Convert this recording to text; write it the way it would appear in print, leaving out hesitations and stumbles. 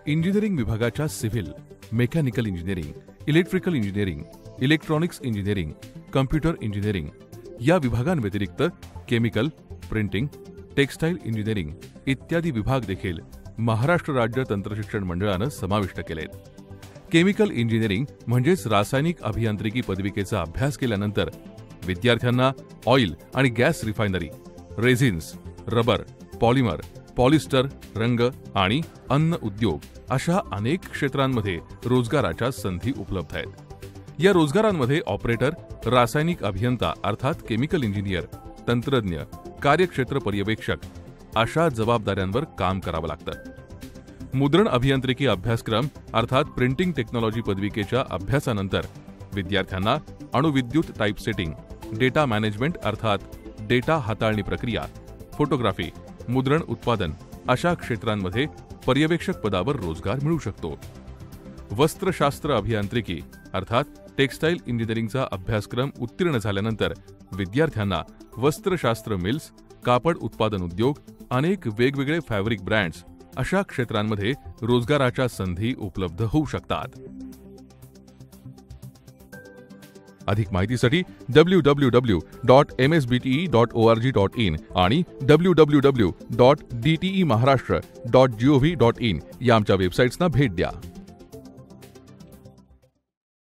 Engineering विभागाच्या civil, mechanical engineering, electrical engineering, electronics engineering, computer engineering या विभागांव्यतिरिक्त chemical, printing, textile engineering इत्यादी विभाग देखील महाराष्ट्र राज्य तंत्रशिक्षण मंडळानं समाविष्ट केलेत. केमिकल इंजिनिअरिंग म्हणजेच रासायनिक अभियांत्रिकी पदविकेचा अभ्यास केल्यानंतर विद्यार्थ्यांना ऑइल आणि gas refinery, resins, rubber, polymer, polyester, रंग आणि अन्न उद्योग अशा अनेक क्षेत्रांमध्ये रोजगाराच्या संधी उपलब्ध आहेत. या रोजगारांमध्ये ऑपरेटर, रासायनिक अभियंता अर्थात केमिकल इंजिनियर, तंत्रज्ञ, कार्यक्षेत्र पर्यवेक्षक अशा जबाबदाऱ्यांवर काम करावं लागतं. मुद्रण अभियांत्रिकी अभ्यासक्रम अर्थात प्रिंटिंग टेक्नॉलॉजी पदविकेच्या अभ्यासानंतर विद्यार्थ्यांना अणुविद्युत टाइपसेटिंग, डेटा मॅनेजमेंट अर्थात डेटा हाताळणी प्रक्रिया, फोटोग्राफी, मुद्रण उत्पादन अशा क्षेत्रांमध्ये पर्यवेक्षक पदावर रोजगार मिळू शकतो. वस्त्रशास्त्र अभियांत्रिकी अर्थात टेक्सटाईल इंजिनिअरिंगचा अभ्यासक्रम उत्तीर्ण झाल्यानंतर विद्यार्थ्यांना वस्त्रशास्त्र मिल्स, कापड उत्पादन उद्योग, अनेक वेगवेगळे फॅब्रिक ब्रँड्स अशा क्षेत्रांमध्ये रोजगाराच्या संधी उपलब्ध होऊ शकतात. अधिक माहितीसाठी www.msbte.org.in आणि www.dtemaharaashtra.gov.in या आमच्या वेबसाईट्सना भेट द्या.